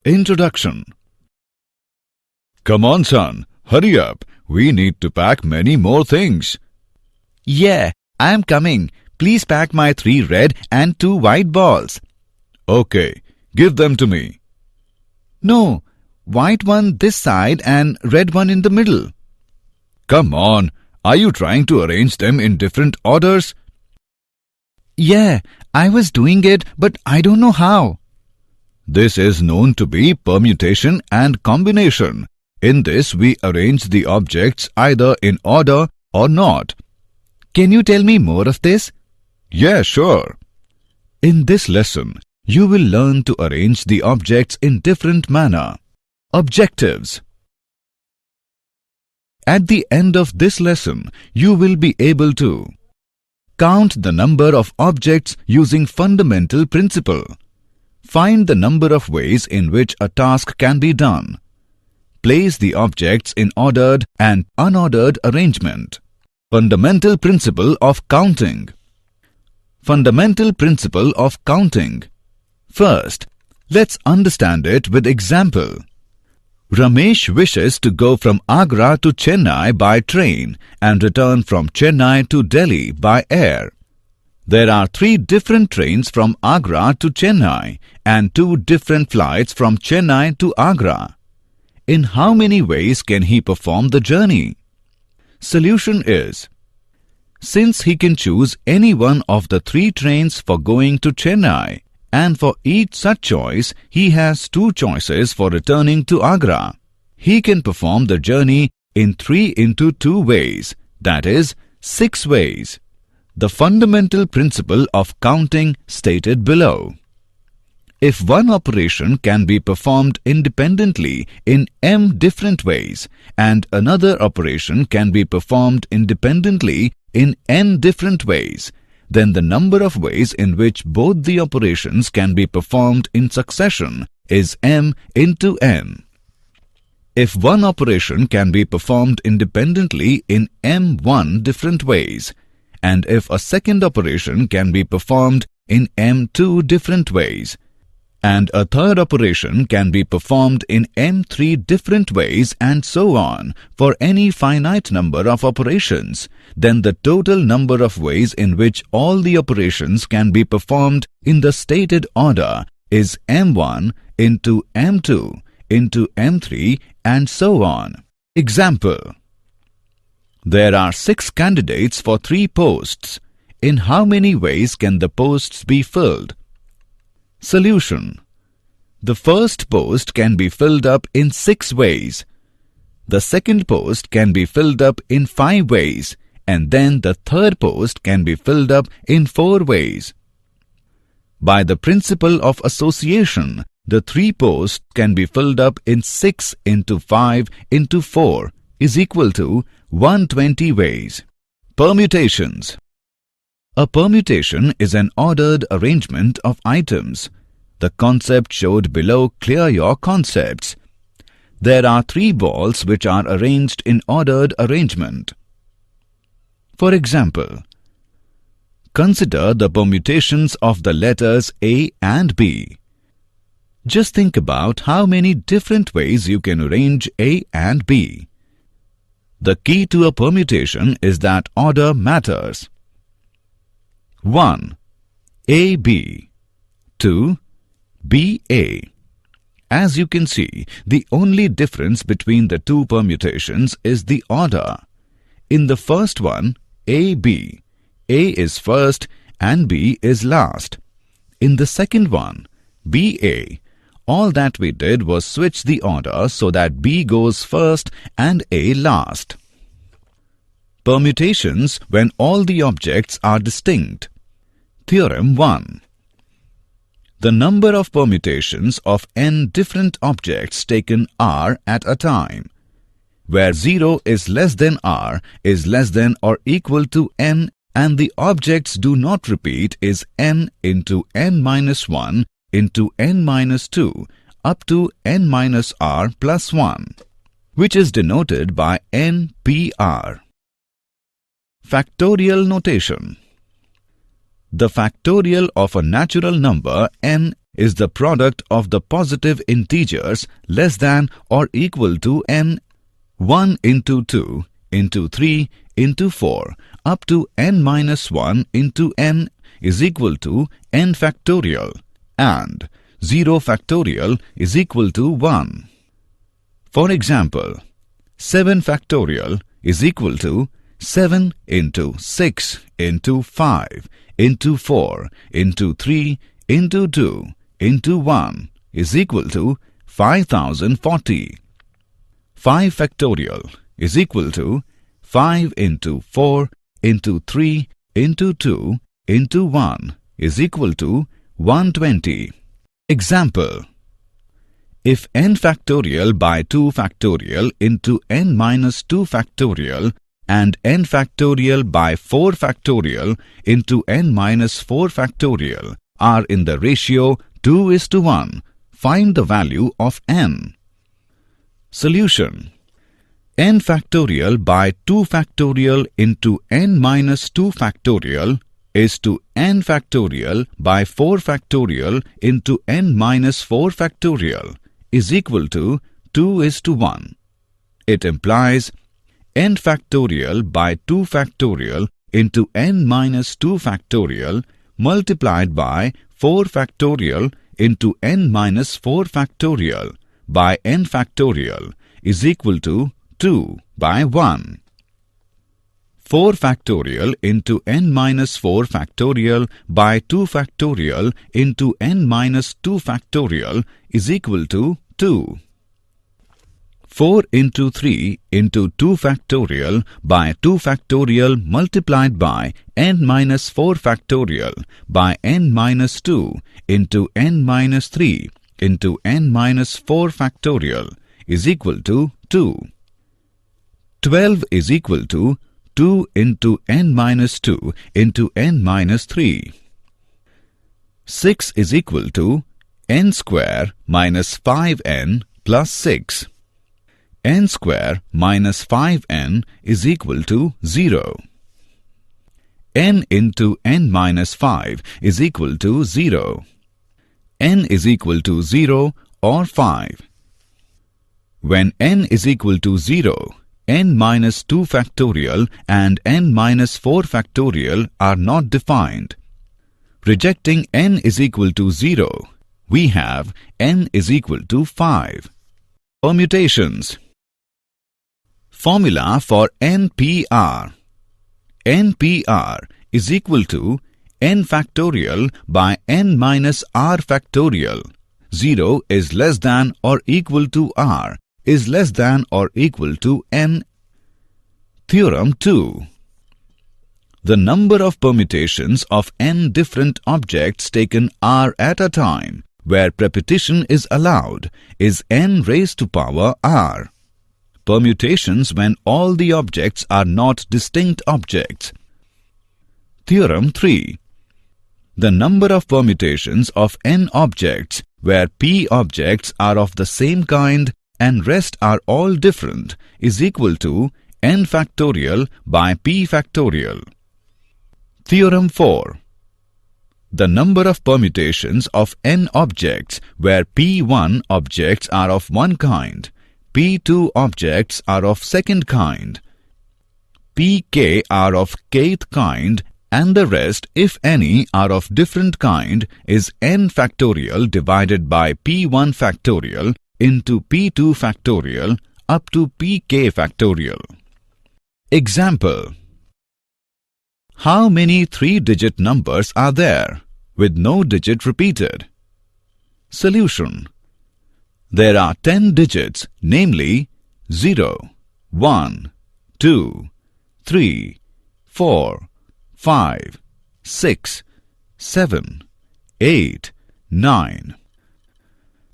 Introduction. Come on, son, hurry up. We need to pack many more things. Yeah, I'm coming. Please pack my 3 red and 2 white balls. Okay, give them to me. No, white one this side and red one in the middle. Come on, are you trying to arrange them in different orders? Yeah, I was doing it, but I don't know how. This is known to be permutation and combination. In this, we arrange the objects either in order or not. Can you tell me more of this? Yeah, sure. In this lesson, you will learn to arrange the objects in different manner. Objectives. At the end of this lesson, you will be able to count the number of objects using fundamental principle. Find the number of ways in which a task can be done. Place the objects in ordered and unordered arrangement. Fundamental principle of counting. Fundamental principle of counting. First, let's understand it with example. Ramesh wishes to go from Agra to Chennai by train and return from Chennai to Delhi by air. There are 3 different trains from Agra to Chennai and 2 different flights from Chennai to Agra. In how many ways can he perform the journey? Solution is, since he can choose any one of the 3 trains for going to Chennai, and for each such choice he has 2 choices for returning to Agra, he can perform the journey in 3 into 2 ways, that is, 6 ways. The fundamental principle of counting stated below. If one operation can be performed independently in m different ways and another operation can be performed independently in n different ways, then the number of ways in which both the operations can be performed in succession is m into n. If one operation can be performed independently in m1 different ways, and if a second operation can be performed in m2 different ways, and a third operation can be performed in m3 different ways, and so on, for any finite number of operations, then the total number of ways in which all the operations can be performed in the stated order is m1 into m2 into m3 and so on. Example. There are 6 candidates for 3 posts. In how many ways can the posts be filled? Solution. The first post can be filled up in 6 ways. The second post can be filled up in 5 ways, and then the third post can be filled up in 4 ways. By the principle of association, the 3 posts can be filled up in 6 into 5 into 4 is equal to 120 ways. Permutations. A permutation is an ordered arrangement of items. The concept showed below clear your concepts. There are 3 balls which are arranged in ordered arrangement. For example, consider the permutations of the letters A and B. Just think about how many different ways you can arrange A and B. The key to a permutation is that order matters. 1. AB 2. BA. As you can see, the only difference between the 2 permutations is the order. In the first one, AB, A is first and B is last. In the second one, BA, all that we did was switch the order so that B goes first and A last. Permutations when all the objects are distinct. Theorem 1. The number of permutations of n different objects taken r at a time, where 0 is less than r is less than or equal to n and the objects do not repeat is n into n minus 1 into n minus 2 up to n minus r plus 1, which is denoted by npr. Factorial notation. The factorial of a natural number n is the product of the positive integers less than or equal to n. 1 into 2 into 3 into 4 up to n minus 1 into n is equal to n factorial, and 0 factorial is equal to 1. For example, 7 factorial is equal to 7 into 6 into 5 into 4 into 3 into 2 into 1 is equal to 5040. 5 factorial is equal to 5 into 4 into 3 into 2 into 1 is equal to 120. Example: if n factorial by 2 factorial into n minus 2 factorial and n factorial by 4 factorial into n minus 4 factorial are in the ratio 2:1, find the value of n. Solution: n factorial by 2 factorial into n minus 2 factorial is to n factorial by 4 factorial into n minus 4 factorial is equal to 2:1. It implies n factorial by 2 factorial into n minus 2 factorial multiplied by 4 factorial into n minus 4 factorial by n factorial is equal to 2 by 1. 4 factorial into n minus 4 factorial by 2 factorial into n minus 2 factorial is equal to 2. 4 into 3 into 2 factorial by 2 factorial multiplied by n minus 4 factorial by n minus 2 into n minus 3 into n minus 4 factorial is equal to 2. 12 is equal to 2 into n minus 2 into n minus 3. 6 is equal to n square minus 5n plus 6. N square minus 5n is equal to 0. N into n minus 5 is equal to 0. N is equal to 0 or 5. When n is equal to 0, n minus 2 factorial and n minus 4 factorial are not defined. Rejecting n is equal to 0, we have n is equal to 5. Permutations. Formula for NPR. NPR is equal to n factorial by n minus r factorial. 0 is less than or equal to r is less than or equal to n. Theorem 2. The number of permutations of n different objects taken r at a time, where repetition is allowed, is n raised to power r. Permutations when all the objects are not distinct objects. Theorem 3. The number of permutations of n objects where p objects are of the same kind and rest are all different is equal to n factorial by p factorial. Theorem 4. The number of permutations of n objects where p1 objects are of one kind, p2 objects are of second kind, pk are of kth kind, and the rest, if any, are of different kind is n factorial divided by p1 factorial into p2 factorial up to pk factorial. Example: how many 3-digit numbers are there with no digit repeated? Solution: there are 10 digits, namely 0, 1, 2, 3, 4, 5, 6, 7, 8, 9.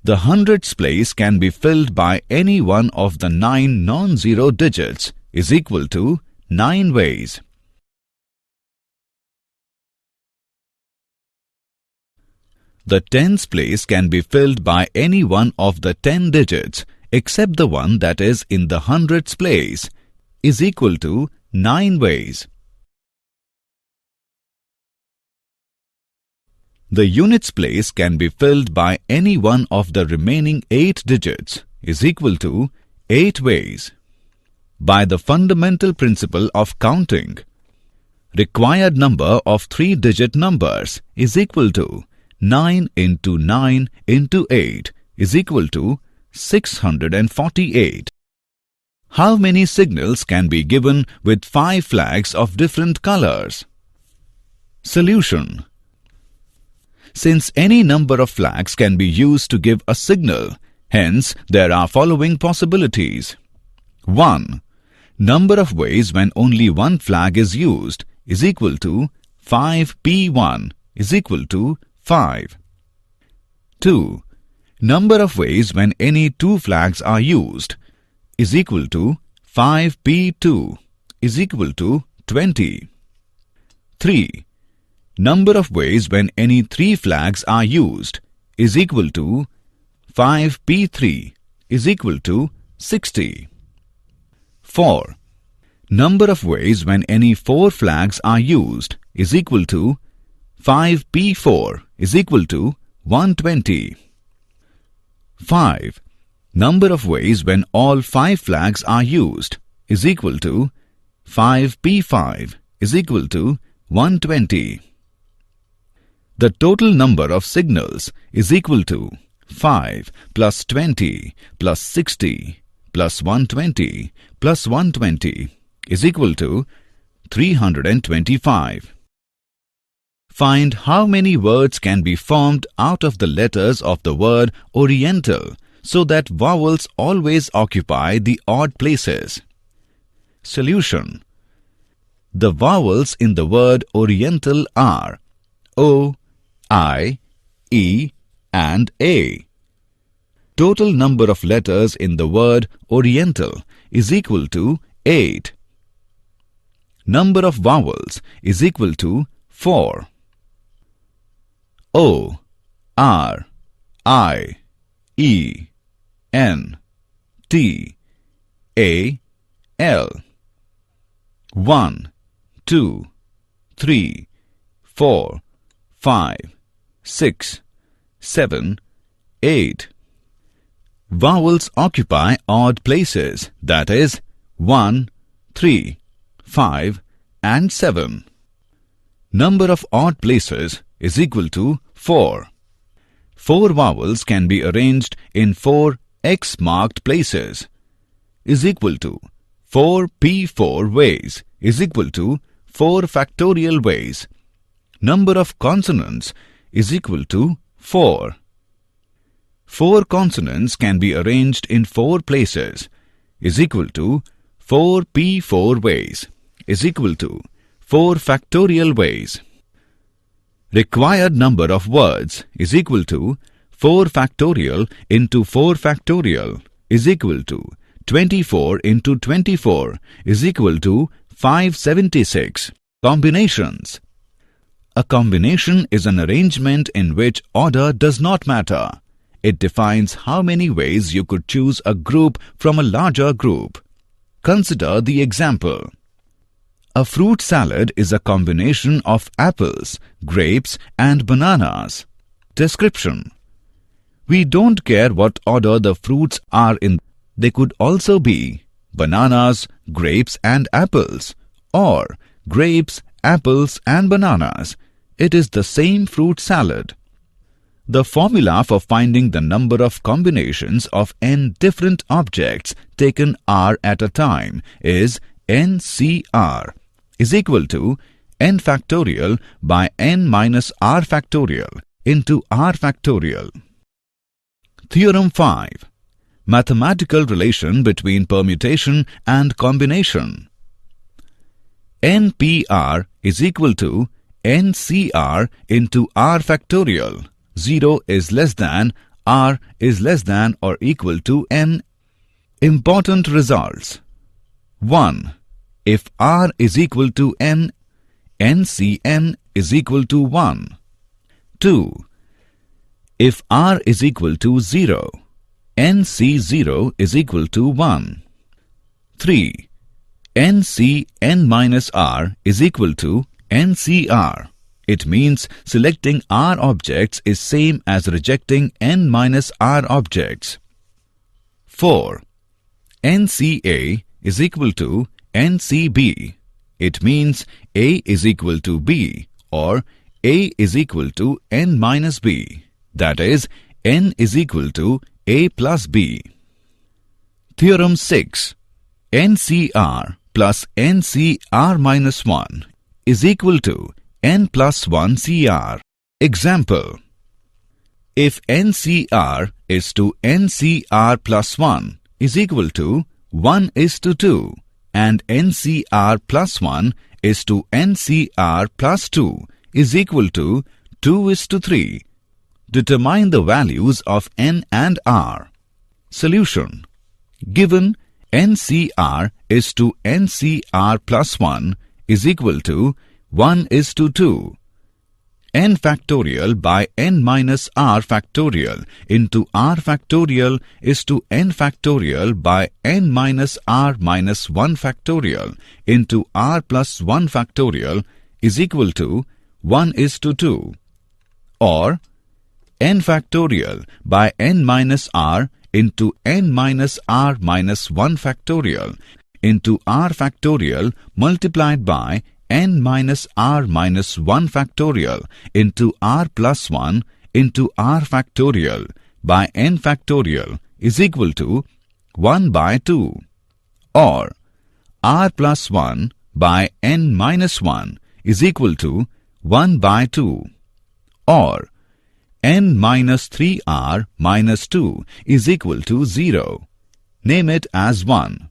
The hundreds place can be filled by any one of the 9 non-zero digits is equal to 9 ways. The tens place can be filled by any one of the 10 digits except the one that is in the hundreds place is equal to 9 ways. The units place can be filled by any one of the remaining 8 digits is equal to 8 ways. By the fundamental principle of counting, required number of 3-digit numbers is equal to 9 into 9 into 8 is equal to 648. How many signals can be given with 5 flags of different colors? Solution. Since any number of flags can be used to give a signal, hence there are following possibilities. 1. Number of ways when only one flag is used is equal to 5p1 is equal to 5. 2. Number of ways when any 2 flags are used is equal to 5p2 is equal to 20. 3. Number of ways when any 3 flags are used is equal to 5p3 is equal to 60. 4. Number of ways when any 4 flags are used is equal to 5p4 is equal to 120. 5. Number of ways when all 5 flags are used is equal to 5p5 is equal to 120. The total number of signals is equal to 5 plus 20 plus 60 plus 120 plus 120 is equal to 325. Find how many words can be formed out of the letters of the word Oriental so that vowels always occupy the odd places. Solution. The vowels in the word Oriental are O, I, E and A. Total number of letters in the word Oriental is equal to 8. Number of vowels is equal to 4. O, R, I, E, N, T, A, L. 1, 2, 3, 4, 5, 6, 7, 8. Vowels occupy odd places, that is 1, 3, 5 and 7. Number of odd places is equal to 4. 4 vowels can be arranged in 4 X-marked places is equal to 4p4 ways is equal to 4 factorial ways. Number of consonants is equal to 4. 4 consonants can be arranged in 4 places is equal to 4p4 ways is equal to 4 factorial ways. Required number of words is equal to 4 factorial into 4 factorial is equal to 24 into 24 is equal to 576. Combinations. A combination is an arrangement in which order does not matter. It defines how many ways you could choose a group from a larger group. Consider the example. A fruit salad is a combination of apples, grapes and bananas. Description. We don't care what order the fruits are in. They could also be bananas, grapes and apples, or grapes, apples and bananas. It is the same fruit salad. The formula for finding the number of combinations of n different objects taken r at a time is NCR is equal to n factorial by n minus r factorial into r factorial. Theorem 5. Mathematical relation between permutation and combination. NPR is equal to NCR into r factorial. 0 is less than, r is less than or equal to n. Important results. 1. If r is equal to n, NCn is equal to 1. 2. If r is equal to 0, NC0 is equal to 1. 3. NCn minus r is equal to NCR. It means selecting R objects is same as rejecting n minus R objects. 4. NCA is equal to NCB. It means A is equal to B or A is equal to n minus B. That is, n is equal to A plus B. Theorem 6. NCR plus NCR minus 1 is equal to n plus 1 CR. Example. If NCR is to NCR plus 1 is equal to 1 is to 2 and NCR plus 1 is to NCR plus 2 is equal to 2 is to 3. Determine the values of n and r. Solution. Given NCR is to NCR plus 1 is equal to 1 is to 2. N factorial by n minus r factorial into r factorial is to n factorial by n minus r minus 1 factorial into r plus 1 factorial is equal to 1 is to 2. Or n factorial by n minus r into n minus r minus 1 factorial into r factorial multiplied by n minus r minus 1 factorial into r plus 1 into r factorial by n factorial is equal to 1 by 2. Or r plus 1 by n minus 1 is equal to 1 by 2. Or n minus 3r minus 2 is equal to 0. Name it as 1.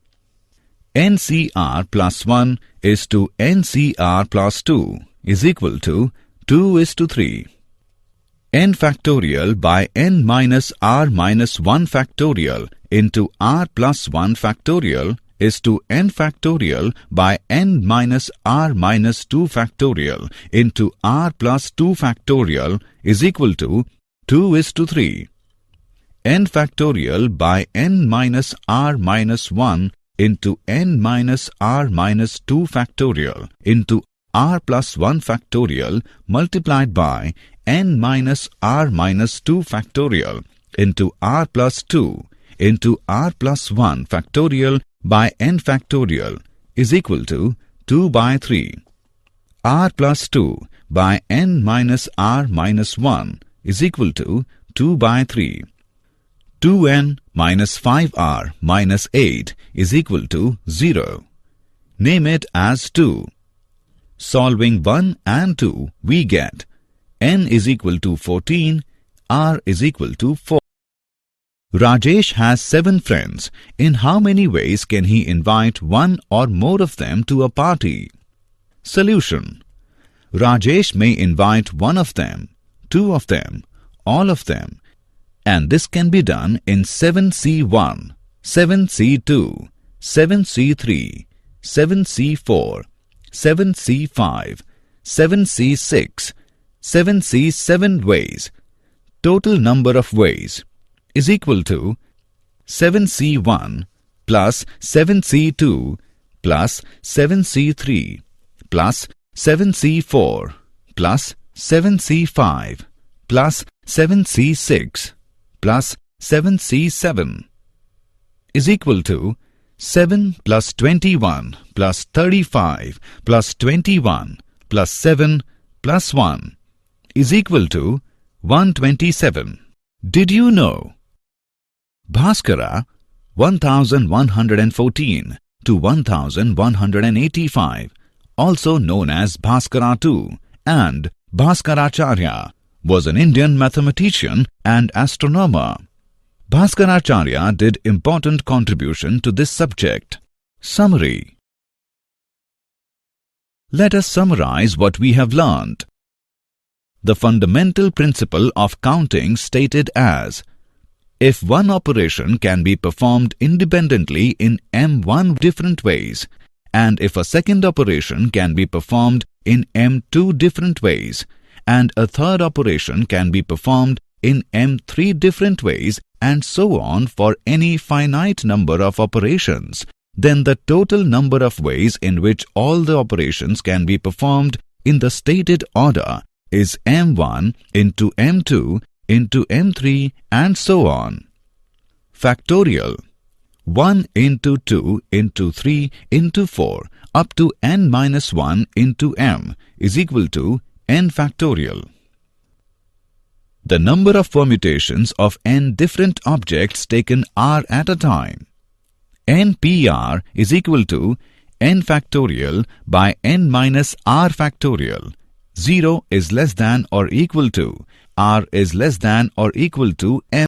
NCR plus 1 is to NCR plus 2 is equal to 2 is to 3. N factorial by n minus r minus 1 factorial into r plus 1 factorial is to n factorial by n minus r minus 2 factorial into r plus 2 factorial is equal to 2 is to 3. N factorial by n minus r minus 1 into n minus r minus 2 factorial into r plus 1 factorial multiplied by n minus r minus 2 factorial into r plus 2 into r plus 1 factorial by n factorial is equal to 2 by 3. R plus 2 by n minus r minus 1 is equal to 2 by 3. 2n minus 5r minus 8 is equal to 0. Name it as 2. Solving 1 and 2, we get n is equal to 14, r is equal to 4. Rajesh has 7 friends. In how many ways can he invite one or more of them to a party? Solution. Rajesh may invite one of them, 2 of them, all of them, and this can be done in 7C1, 7C2, 7C3, 7C4, 7C5, 7C6, 7C7 ways. Total number of ways is equal to 7C1 plus 7C2 plus 7C3 plus 7C4 plus 7C5 plus 7C6 plus 7C7 is equal to 7 plus 21 plus 35 plus 21 plus 7 plus 1 is equal to 127. Did you know? Bhaskara 1114 to 1185, also known as Bhaskara II and Bhaskaracharya, was an Indian mathematician and astronomer. Bhaskaracharya did important contribution to this subject. Summary. Let us summarize what we have learned. The fundamental principle of counting stated as: if one operation can be performed independently in m1 different ways, and if a second operation can be performed in m2 different ways, and a third operation can be performed in m3 different ways, and so on for any finite number of operations, then the total number of ways in which all the operations can be performed in the stated order is m1 into m2 into m3 and so on. Factorial 1 into 2 into 3 into 4 up to n minus 1 into m is equal to n factorial. The number of permutations of n different objects taken are at a time. npr is equal to n factorial by n minus r factorial. 0 is less than or equal to, r is less than or equal to m.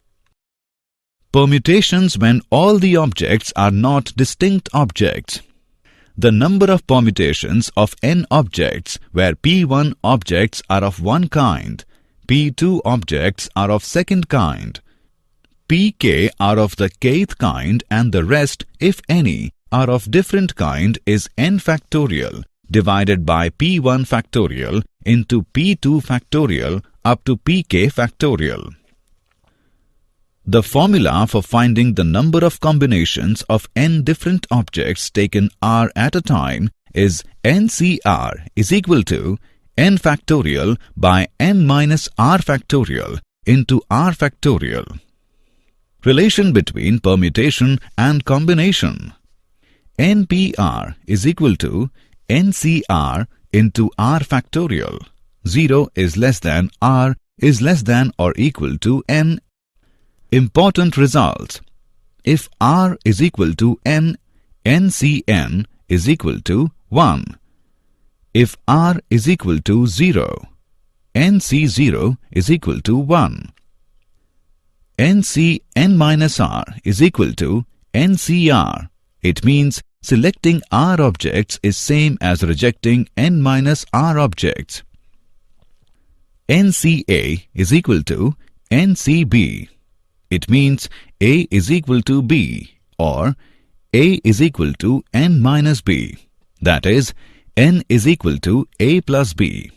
Permutations when all the objects are not distinct objects. The number of permutations of n objects where p1 objects are of one kind, p2 objects are of second kind, pk are of the kth kind and the rest, if any, are of different kind is n factorial divided by p1 factorial into p2 factorial up to pk factorial. The formula for finding the number of combinations of n different objects taken r at a time is ncr is equal to n factorial by n minus r factorial into r factorial. Relation between permutation and combination. npr is equal to ncr into r factorial. 0 is less than r is less than or equal to n. Important results. If r is equal to n, ncn is equal to 1. If r is equal to 0, nc0 is equal to 1. ncn minus r is equal to ncr. It means selecting r objects is same as rejecting n minus r objects. nca is equal to ncb. It means a is equal to b or a is equal to n minus b. That is, n is equal to a plus b.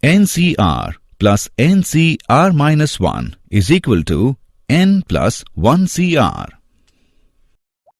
ncr plus ncr minus 1 is equal to n plus 1cr.